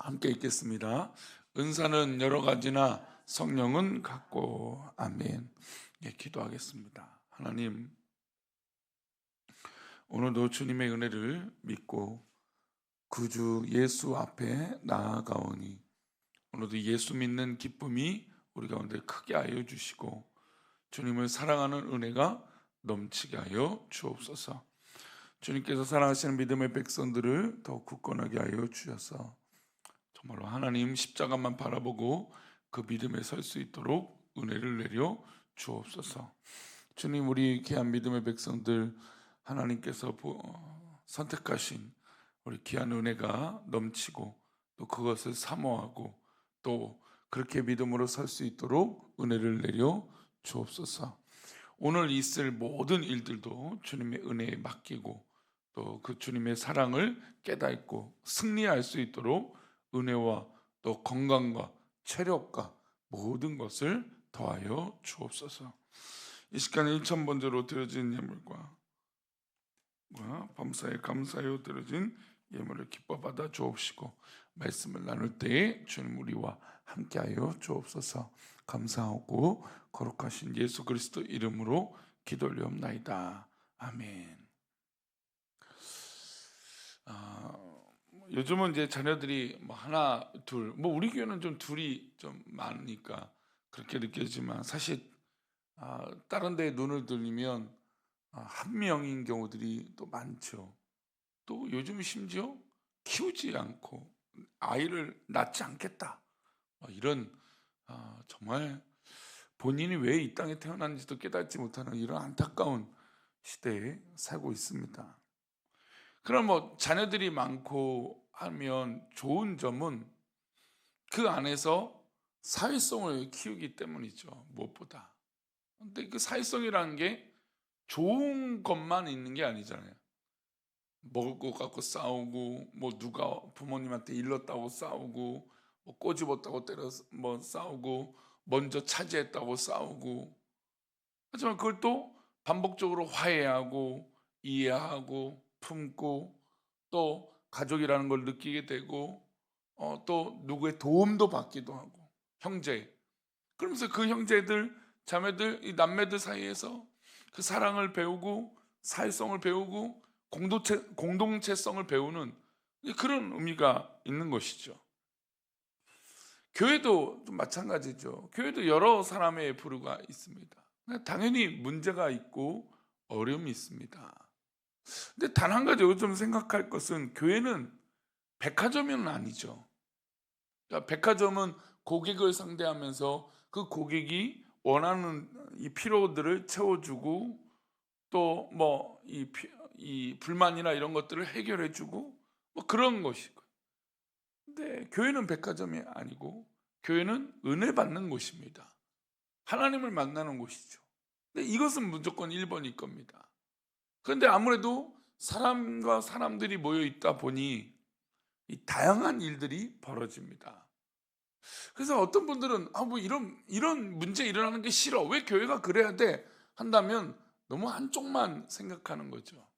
함께 읽겠습니다. 은사는 여러 가지나 성령은 같고. 아멘. 예, 기도하겠습니다. 하나님, 오늘도 주님의 은혜를 믿고 구주 예수 앞에 나아가오니 오늘도 예수 믿는 기쁨이 우리 가운데 크게 하여 주시고 주님을 사랑하는 은혜가 넘치게 하여 주옵소서. 주님께서 사랑하시는 믿음의 백성들을 더욱 굳건하게 하여 주셔서 정말로 하나님 십자가만 바라보고 그 믿음에 설 수 있도록 은혜를 내려 주옵소서. 주님, 우리 귀한 믿음의 백성들 하나님께서 선택하신 우리 귀한 은혜가 넘치고 또 그것을 사모하고 또 그렇게 믿음으로 설 수 있도록 은혜를 내려 주옵소서. 오늘 있을 모든 일들도 주님의 은혜에 맡기고 또 그 주님의 사랑을 깨닫고 승리할 수 있도록 은혜와 또 건강과 체력과 모든 것을 더하여 주옵소서. 이 시간에 1000번째로 드려진 예물과 범사에 감사하여 드려진 예물을 기뻐 받아 주옵시고 말씀을 나눌 때에 주님 우리와 함께하여 주옵소서. 감사하고 거룩하신 예수 그리스도 이름으로 기도 올리옵나이다. 아멘. 요즘은 이제 자녀들이 하나, 둘, 우리 교회는 좀 둘이 좀 많으니까 그렇게 느껴지지만 사실 다른 데에 눈을 돌리면 한 명인 경우들이 또 많죠. 또 요즘 심지어 키우지 않고 아이를 낳지 않겠다, 이런 정말 본인이 왜 이 땅에 태어났는지도 깨닫지 못하는 이런 안타까운 시대에 살고 있습니다. 그럼 자녀들이 많고 하면 좋은 점은 그 안에서 사회성을 키우기 때문이죠. 무엇보다. 근데 그 사회성이라는 게 좋은 것만 있는 게 아니잖아요. 먹을 것 갖고 싸우고, 누가 부모님한테 일렀다고 싸우고, 꼬집었다고 때려서 싸우고, 먼저 차지했다고 싸우고. 하지만 그걸 또 반복적으로 화해하고 이해하고 품고 또 가족이라는 걸 느끼게 되고 또 누구의 도움도 받기도 하고 형제, 그러면서 그 형제들 자매들 이 남매들 사이에서 그 사랑을 배우고 사회성을 배우고 공동체성을 배우는 그런 의미가 있는 것이죠. 교회도 좀 마찬가지죠. 교회도 여러 사람의 부류가 있습니다. 당연히 문제가 있고 어려움이 있습니다. 근데 단 한 가지 요즘 생각할 것은 교회는 백화점은 아니죠. 그러니까 백화점은 고객을 상대하면서 그 고객이 원하는 이 필요들을 채워주고 또 이 불만이나 이런 것들을 해결해주고 그런 것이고. 근데 교회는 백화점이 아니고 교회는 은혜 받는 곳입니다. 하나님을 만나는 곳이죠. 근데 이것은 무조건 1번일 겁니다. 그런데 아무래도 사람과 사람들이 모여 있다 보니 이 다양한 일들이 벌어집니다. 그래서 어떤 분들은 이런 문제 일어나는 게 싫어, 왜 교회가 그래야 돼 한다면 너무 한쪽만 생각하는 거죠.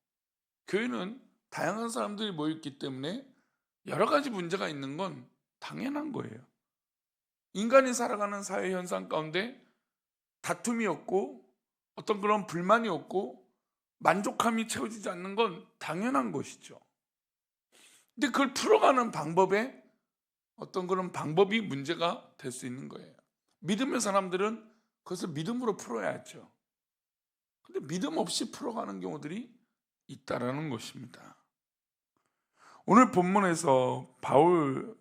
교회는 다양한 사람들이 모여 있기 때문에 여러 가지 문제가 있는 건 당연한 거예요. 인간이 살아가는 사회 현상 가운데 다툼이 없고 어떤 그런 불만이 없고 만족함이 채워지지 않는 건 당연한 것이죠. 근데 그걸 풀어가는 방법에 어떤 그런 방법이 문제가 될 수 있는 거예요. 믿음의 사람들은 그것을 믿음으로 풀어야죠. 근데 믿음 없이 풀어가는 경우들이 있다라는 것입니다. 오늘 본문에서 바울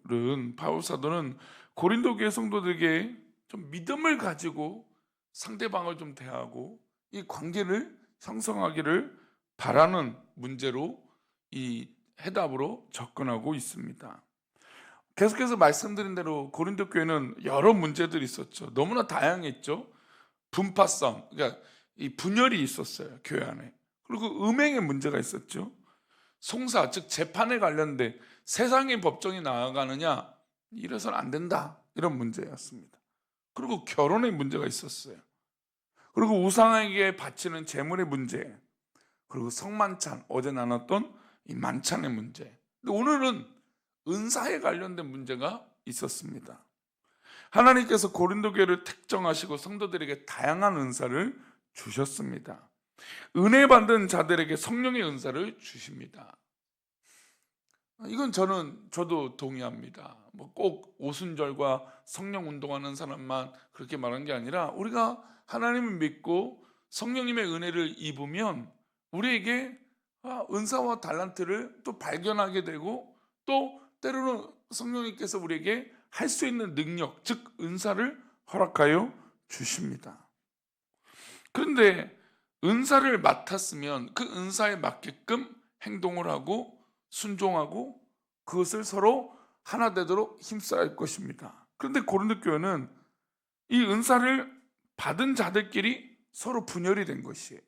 사도는 고린도 교회 성도들에게 좀 믿음을 가지고 상대방을 좀 대하고 이 관계를 형성하기를 바라는 문제로 이 해답으로 접근하고 있습니다. 계속해서 말씀드린 대로 고린도 교회는 여러 문제들이 있었죠. 너무나 다양했죠. 분파성, 그러니까 이 분열이 있었어요, 교회 안에. 그리고 음행의 문제가 있었죠. 송사, 즉 재판에 관련된 세상의 법정이 나아가느냐, 이래서는 안 된다, 이런 문제였습니다. 그리고 결혼의 문제가 있었어요. 그리고 우상에게 바치는 제물의 문제, 그리고 성만찬, 어제 나눴던 이 만찬의 문제. 근데 오늘은 은사에 관련된 문제가 있었습니다. 하나님께서 고린도 교회를 택정하시고 성도들에게 다양한 은사를 주셨습니다. 은혜 받은 자들에게 성령의 은사를 주십니다. 이건 저도 동의합니다. 뭐 꼭 오순절과 성령 운동하는 사람만 그렇게 말한 게 아니라, 우리가 하나님을 믿고 성령님의 은혜를 입으면 우리에게 은사와 달란트를 또 발견하게 되고, 또 때로는 성령님께서 우리에게 할 수 있는 능력, 즉 은사를 허락하여 주십니다. 그런데 은사를 맡았으면 그 은사에 맞게끔 행동을 하고 순종하고 그것을 서로 하나 되도록 힘써야 할 것입니다. 그런데 고린도 교회는 이 은사를 받은 자들끼리 서로 분열이 된 것이에요.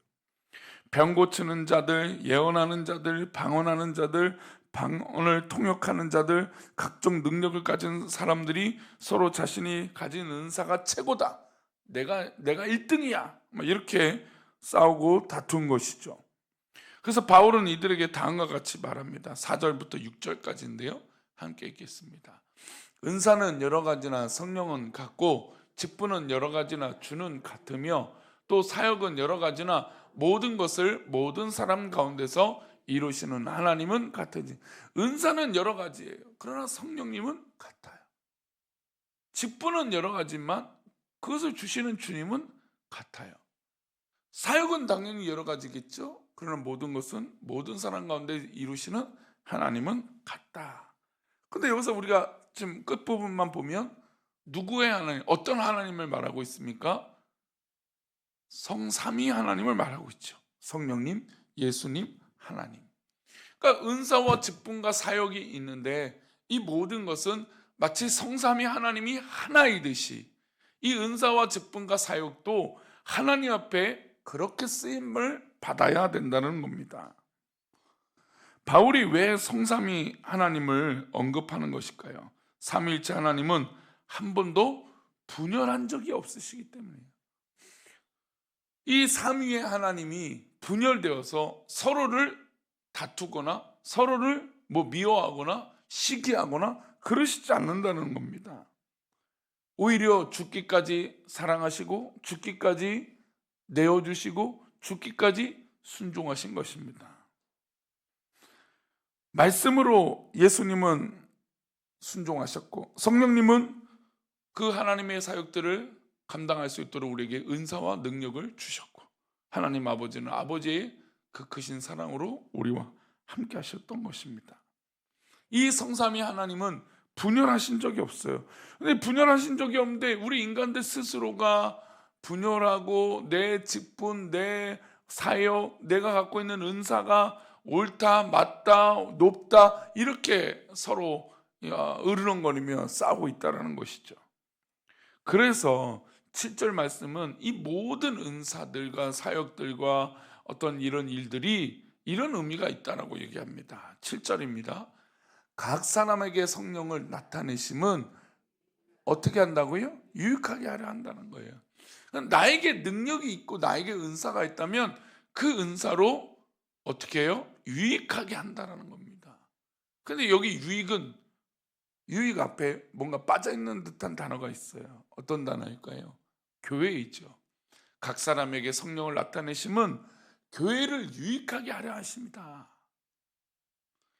병 고치는 자들, 예언하는 자들, 방언하는 자들, 방언을 통역하는 자들, 각종 능력을 가진 사람들이 서로 자신이 가진 은사가 최고다, 내가 1등이야, 이렇게 싸우고 다툰 것이죠. 그래서 바울은 이들에게 다음과 같이 말합니다. 4절부터 6절까지인데요, 함께 읽겠습니다. 은사는 여러 가지나 성령은 같고, 직분은 여러 가지나 주는 같으며, 또 사역은 여러 가지나 모든 것을 모든 사람 가운데서 이루시는 하나님은 같으니. 은사는 여러 가지예요. 그러나 성령님은 같아요. 직분은 여러 가지만 그것을 주시는 주님은 같아요. 사역은 당연히 여러 가지겠죠. 그러나 모든 것은 모든 사람 가운데 이루시는 하나님은 같다. 근데 여기서 우리가 지금 끝부분만 보면 누구의 하나님, 어떤 하나님을 말하고 있습니까? 성삼위 하나님을 말하고 있죠. 성령님, 예수님, 하나님. 그러니까 은사와 직분과 사역이 있는데, 이 모든 것은 마치 성삼위 하나님이 하나이듯이 이 은사와 직분과 사역도 하나님 앞에 그렇게 쓰임을 받아야 된다는 겁니다. 바울이 왜 성삼위 하나님을 언급하는 것일까요? 삼위일체 하나님은 한 번도 분열한 적이 없으시기 때문이에요. 이 삼위의 하나님이 분열되어서 서로를 다투거나 서로를 미워하거나 시기하거나 그러시지 않는다는 겁니다. 오히려 죽기까지 사랑하시고 죽기까지 내어주시고 죽기까지 순종하신 것입니다. 말씀으로 예수님은 순종하셨고, 성령님은 그 하나님의 사역들을 감당할 수 있도록 우리에게 은사와 능력을 주셨고, 하나님 아버지는 아버지의 그 크신 사랑으로 우리와 함께 하셨던 것입니다. 이 성삼위 하나님은 분열하신 적이 없어요. 근데 분열하신 적이 없는데 우리 인간들 스스로가 분열하고 내 직분, 내 사역, 내가 갖고 있는 은사가 옳다, 맞다, 높다, 이렇게 서로 으르렁거리며 싸우고 있다는 것이죠. 그래서 7절 말씀은 이 모든 은사들과 사역들과 어떤 이런 일들이 이런 의미가 있다라고 얘기합니다. 7절입니다. 각 사람에게 성령을 나타내심은 어떻게 한다고요? 유익하게 하려 한다는 거예요. 나에게 능력이 있고 나에게 은사가 있다면 그 은사로 어떻게 해요? 유익하게 한다는 겁니다. 근데 여기 유익 앞에 뭔가 빠져있는 듯한 단어가 있어요. 어떤 단어일까요? 교회에 있죠. 각 사람에게 성령을 나타내심은 교회를 유익하게 하려 하십니다.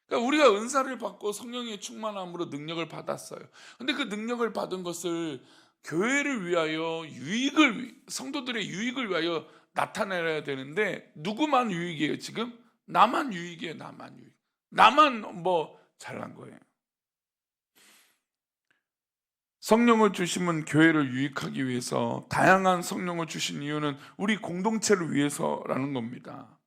그러니까 우리가 은사를 받고 성령의 충만함으로 능력을 받았어요. 근데 그 능력을 받은 것을 교회를 위하여 성도들의 유익을 위하여 나타내야 되는데, 누구만 유익이에요? 지금 나만 유익이에요. 나만 잘난 거예요. 성령을 주심은 교회를 유익하기 위해서, 다양한 성령을 주신 이유는 우리 공동체를 위해서라는 겁니다.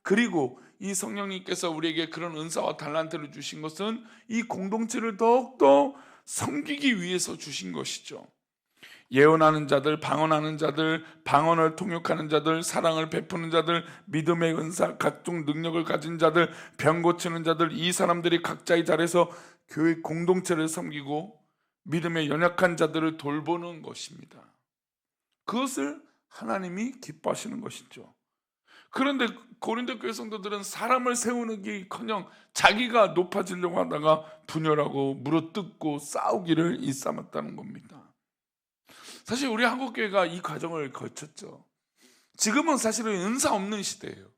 그리고 이 성령님께서 우리에게 그런 은사와 달란트를 주신 것은 이 공동체를 더욱더 섬기기 위해서 주신 것이죠. 예언하는 자들, 방언하는 자들, 방언을 통역하는 자들, 사랑을 베푸는 자들, 믿음의 은사, 각종 능력을 가진 자들, 병 고치는 자들, 이 사람들이 각자의 자리에서 교회 공동체를 섬기고 믿음의 연약한 자들을 돌보는 것입니다. 그것을 하나님이 기뻐하시는 것이죠. 그런데 고린도 교회 성도들은 사람을 세우기커녕 자기가 높아지려고 하다가 분열하고 물어뜯고 싸우기를 일삼았다는 겁니다. 사실 우리 한국 교회가 이 과정을 거쳤죠. 지금은 사실은 은사 없는 시대예요.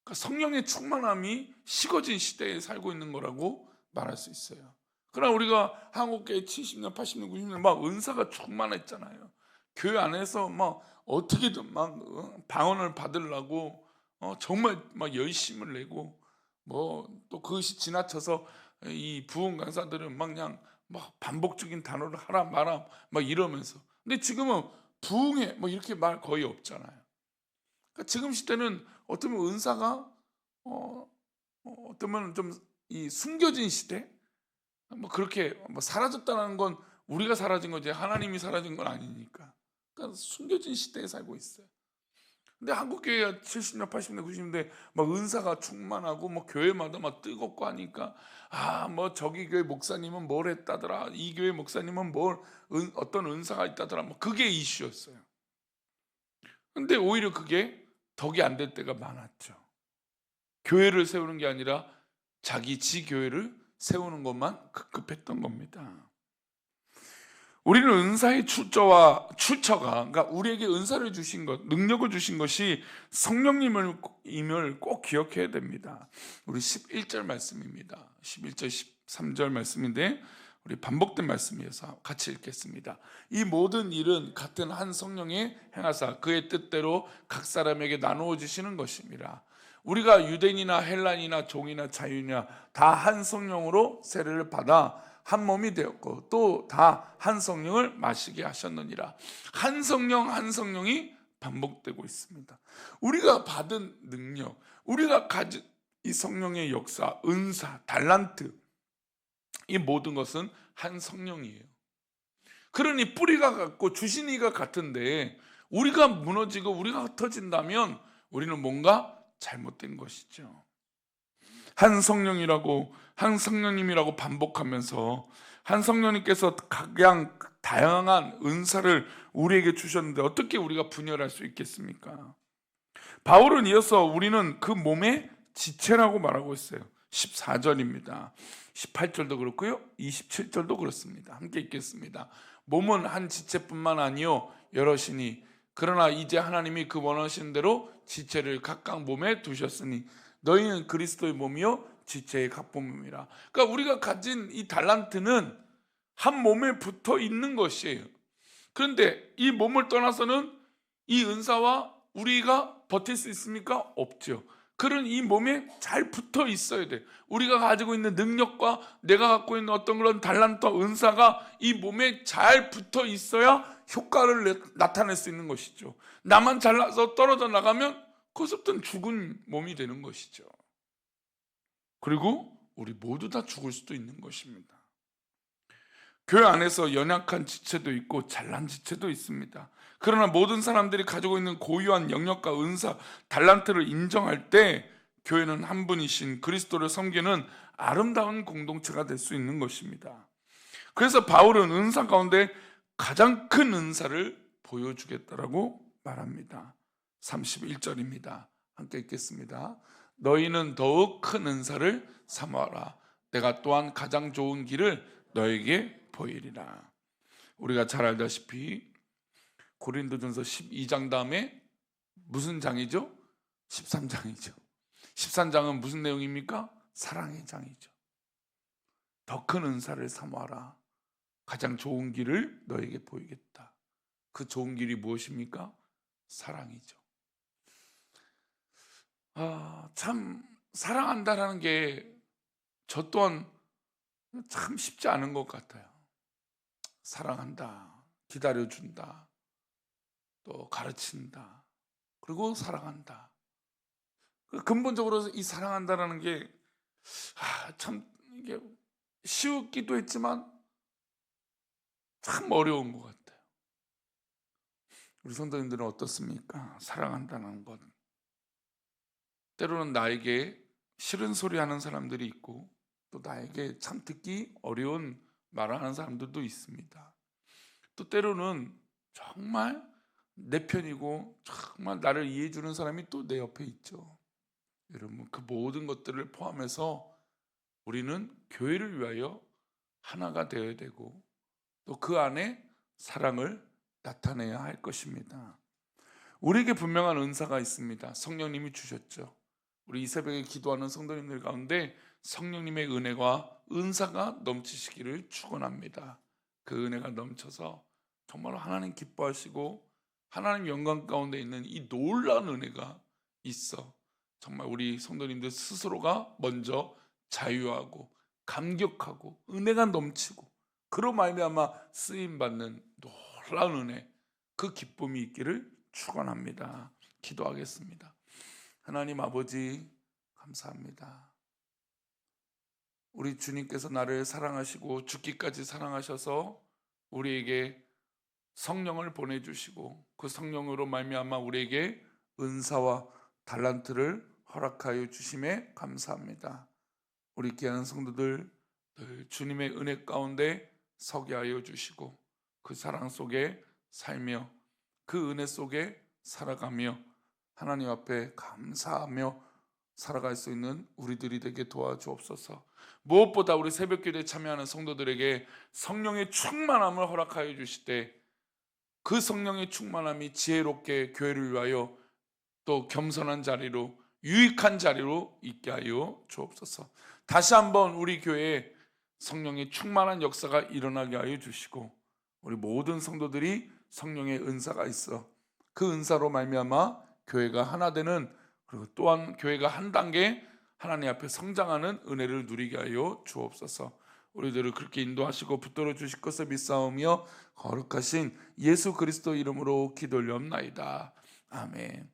그러니까 성령의 충만함이 식어진 시대에 살고 있는 거라고 말할 수 있어요. 그러나 우리가 한국교회 70년, 80년, 90년 막 은사가 충만했잖아요. 교회 안에서 막 어떻게든 막 방언을 받으려고 정말 막 열심을 내고 뭐 또 그것이 지나쳐서 이 부흥 강사들은 막 그냥 막 반복적인 단어를 하라 마라 막 이러면서. 근데 지금은 부흥회 뭐 이렇게 말 거의 없잖아요. 그러니까 지금 시대는 어쩌면 은사가 어쩌면 좀 이 숨겨진 시대, 뭐 그렇게 뭐 사라졌다는 건 우리가 사라진 거지 하나님이 사라진 건 아니니까. 그러니까 숨겨진 시대에 살고 있어요. 근데 한국 교회가 70년, 80년, 90년대 막 은사가 충만하고 뭐 교회마다 막 뜨겁고 하니까 뭐 저기 교회 목사님은 뭘 했다더라, 이 교회 목사님은 어떤 은사가 있다더라, 뭐 그게 이슈였어요. 근데 오히려 그게 덕이 안 될 때가 많았죠. 교회를 세우는 게 아니라 자기 지 교회를 세우는 것만 급급했던 겁니다. 우리는 은사의 출처가 그러니까 우리에게 은사를 주신 것, 능력을 주신 것이 성령님을 꼭 기억해야 됩니다. 우리 11절 말씀입니다. 11절 13절 말씀인데 우리 반복된 말씀이어서 같이 읽겠습니다. 이 모든 일은 같은 한 성령의 행하사 그의 뜻대로 각 사람에게 나누어 주시는 것입니다. 우리가 유대인이나 헬라인이나 종이나 자유냐 다 한 성령으로 세례를 받아 한 몸이 되었고 또 다 한 성령을 마시게 하셨느니라. 한 성령 한 성령이 반복되고 있습니다. 우리가 받은 능력, 우리가 가진 이 성령의 역사, 은사, 달란트, 이 모든 것은 한 성령이에요. 그러니 뿌리가 같고 주신 이가 같은데 우리가 무너지고 우리가 흩어진다면 우리는 뭔가 잘못된 것이죠. 한 성령이라고, 한 성령님이라고 반복하면서 한 성령님께서 각양 다양한 은사를 우리에게 주셨는데 어떻게 우리가 분열할 수 있겠습니까? 바울은 이어서 우리는 그 몸의 지체라고 말하고 있어요. 14절입니다. 18절도 그렇고요. 27절도 그렇습니다. 함께 읽겠습니다. 몸은 한 지체뿐만 아니요 여럿이니 그러나 이제 하나님이 그 원하시는 대로 지체를 각각 몸에 두셨으니 너희는 그리스도의 몸이요 지체의 각 몸이라. 그러니까 우리가 가진 이 달란트는 한 몸에 붙어 있는 것이에요. 그런데 이 몸을 떠나서는 이 은사와 우리가 버틸 수 있습니까? 없죠. 그런 이 몸에 잘 붙어 있어야 돼. 우리가 가지고 있는 능력과 내가 갖고 있는 어떤 그런 달란트, 은사가 이 몸에 잘 붙어 있어야 효과를 나타낼 수 있는 것이죠. 나만 잘나서 떨어져 나가면 그것부터는 죽은 몸이 되는 것이죠. 그리고 우리 모두 다 죽을 수도 있는 것입니다. 교회 안에서 연약한 지체도 있고 잘난 지체도 있습니다. 그러나 모든 사람들이 가지고 있는 고유한 영역과 은사, 달란트를 인정할 때 교회는 한 분이신 그리스도를 섬기는 아름다운 공동체가 될 수 있는 것입니다. 그래서 바울은 은사 가운데 가장 큰 은사를 보여주겠다라고 말합니다. 31절입니다. 함께 읽겠습니다. 너희는 더욱 큰 은사를 삼아라. 내가 또한 가장 좋은 길을 너에게 보이리라. 우리가 잘 알다시피 고린도전서 12장 다음에 무슨 장이죠? 13장이죠. 13장은 무슨 내용입니까? 사랑의 장이죠. 더 큰 은사를 삼아라. 가장 좋은 길을 너에게 보이겠다. 그 좋은 길이 무엇입니까? 사랑이죠. 참 사랑한다라는 게 저 또한 참 쉽지 않은 것 같아요. 사랑한다, 기다려준다, 또 가르친다, 그리고 사랑한다. 근본적으로 이 사랑한다라는 게 참 이게 쉬웠기도 했지만 참 어려운 것 같아요. 우리 성도님들은 어떻습니까? 사랑한다는 것. 때로는 나에게 싫은 소리 하는 사람들이 있고 또 나에게 참 듣기 어려운 말을 하는 사람들도 있습니다. 또 때로는 정말 내 편이고 정말 나를 이해해 주는 사람이 또 내 옆에 있죠. 여러분, 그 모든 것들을 포함해서 우리는 교회를 위하여 하나가 되어야 되고 또 그 안에 사랑을 나타내야 할 것입니다. 우리에게 분명한 은사가 있습니다. 성령님이 주셨죠. 우리 이 새벽에 기도하는 성도님들 가운데 성령님의 은혜와 은사가 넘치시기를 축원합니다. 그 은혜가 넘쳐서 정말 하나님 기뻐하시고 하나님 영광 가운데 있는 이 놀라운 은혜가 있어 정말 우리 성도님들 스스로가 먼저 자유하고 감격하고 은혜가 넘치고 그로 말미암아 쓰임 받는 놀라운 은혜, 그 기쁨이 있기를 축원합니다. 기도하겠습니다. 하나님 아버지, 감사합니다. 우리 주님께서 나를 사랑하시고 죽기까지 사랑하셔서 우리에게 성령을 보내주시고 그 성령으로 말미암아 우리에게 은사와 달란트를 허락하여 주심에 감사합니다. 우리 귀한 성도들 늘 주님의 은혜 가운데 서게 하여 주시고 그 사랑 속에 살며 그 은혜 속에 살아가며 하나님 앞에 감사하며 살아갈 수 있는 우리들이 되게 도와주옵소서. 무엇보다 우리 새벽기도에 참여하는 성도들에게 성령의 충만함을 허락하여 주실 때 그 성령의 충만함이 지혜롭게 교회를 위하여 또 겸손한 자리로 유익한 자리로 있게 하여 주옵소서. 다시 한번 우리 교회에 성령의 충만한 역사가 일어나게 하여 주시고 우리 모든 성도들이 성령의 은사가 있어 그 은사로 말미암아 교회가 하나 되는, 그리고 또한 교회가 한 단계 하나님 앞에 성장하는 은혜를 누리게 하여 주옵소서. 우리들을 그렇게 인도하시고 붙들어 주실 것을 믿사오며 거룩하신 예수 그리스도 이름으로 기도 올리옵나이다. 아멘.